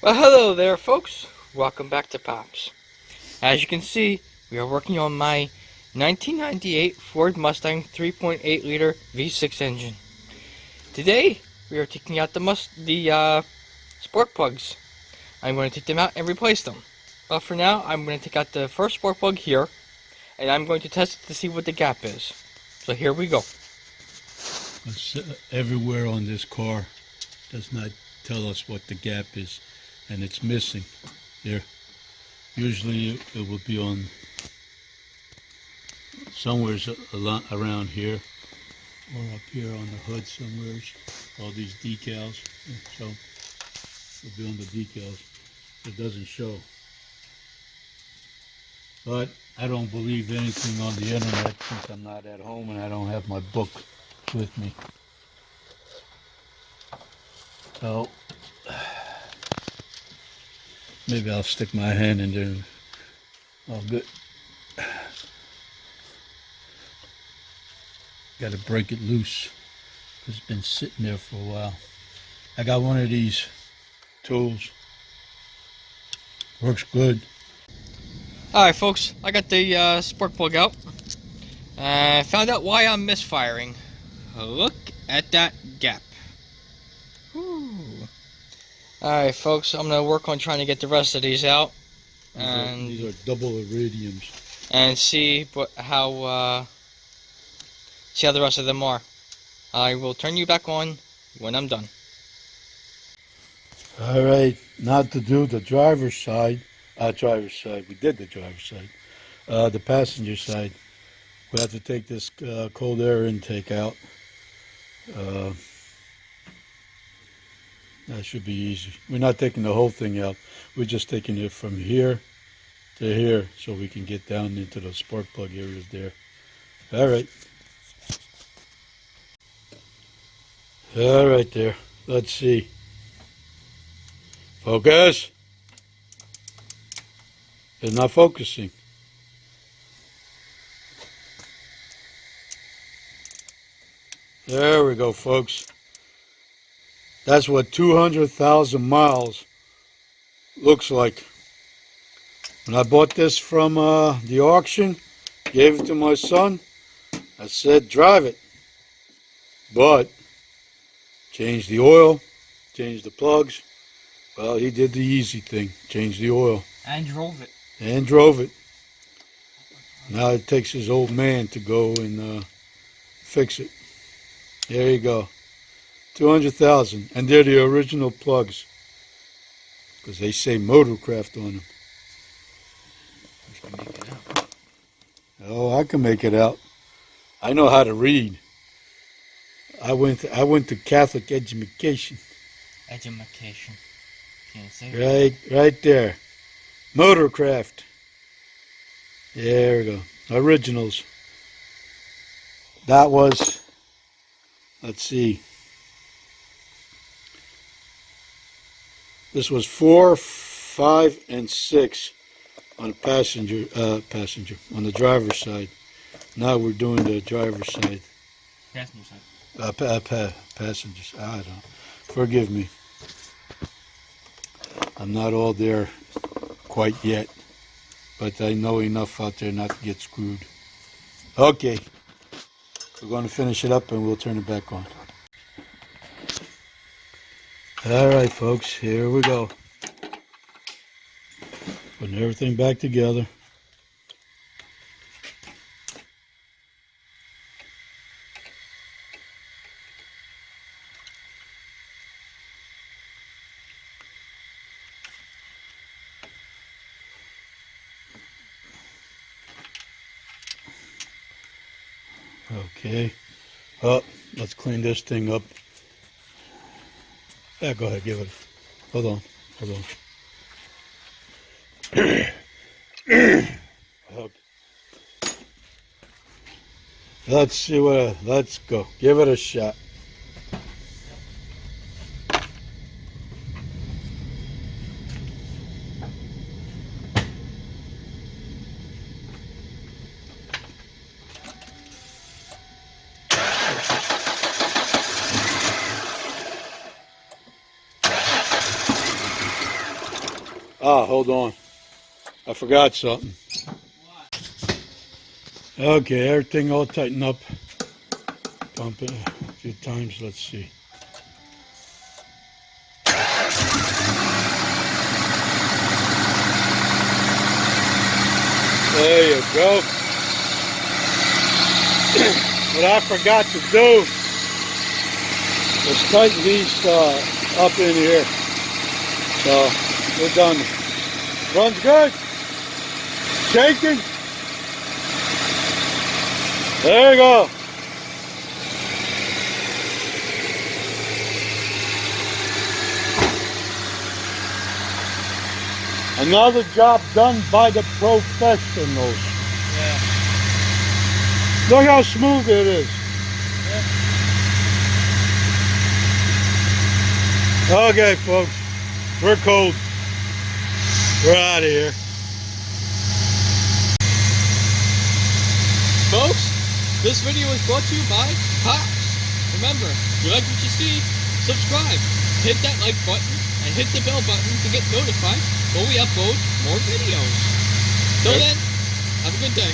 Well, hello there, folks. Welcome back to Pops. As you can see, we are working on my 1998 Ford Mustang 3.8 liter V6 engine. Today, we are taking out the spark plugs. I'm going to take them out and replace them. But for now, I'm going to take out the first spark plug here, and I'm going to test it to see what the gap is. So here we go. Everywhere on this car does not tell us what the gap is, and it's missing here. Usually it will be on somewhere around here or up here on the hood somewhere. All these decals, so it'll be on the decals. It doesn't show, but I don't believe anything on the internet since I'm not at home and I don't have my book with me. So maybe I'll stick my hand in there. Oh, good. Got to break it loose. It's been sitting there for a while. I got one of these tools. Works good. Alright, folks, I got the spark plug out. I found out why I'm misfiring. Look at that gap. Alright, folks, I'm going to work on trying to get the rest of these out. These are double iridiums. And see how the rest of them are. I will turn you back on when I'm done. All right, now to do the driver's side. We did the driver's side. The passenger side. We have to take this cold air intake out. That should be easy. We're not taking the whole thing out. We're just taking it from here to here so we can get down into the spark plug areas there. All right. All right there. Let's see. Focus. It's not focusing. There we go, folks. That's what 200,000 miles looks like. When I bought this from the auction, gave it to my son, I said, drive it. But, change the oil, change the plugs. Well, he did the easy thing, change the oil. And drove it. And drove it. Now it takes his old man to go and fix it. There you go. 200,000. And they're the original plugs. Because they say Motorcraft on them. Make it out. Oh, I can make it out. I know how to read. I went to Catholic education. Education. Can't say that. Right there. Motorcraft. There we go. Originals. That was, let's see. This was 4, 5, and 6 on the passenger, on the driver's side. Now we're doing the driver's side. Passenger side. Passengers. I don't know. Forgive me. I'm not all there quite yet, but I know enough out there not to get screwed. Okay. We're going to finish it up and we'll turn it back on. All right, folks, here we go. Putting everything back together. Okay. Let's clean this thing up. Yeah, go ahead, give it. Hold on. Okay. Let's see let's go. Give it a shot. Ah, hold on. I forgot something. Okay, everything all tightened up. Pump it a few times. Let's see. There you go. What I forgot to do was tighten these up in here. So we're done. Runs good. Shaking. There you go. Another job done by the professionals. Yeah. Look how smooth it is. Yeah. Okay, folks. We're cold. We're out of here. Folks, this video was brought to you by Pops. Remember, if you like what you see, subscribe, hit that like button, and hit the bell button to get notified when we upload more videos. Till then, have a good day.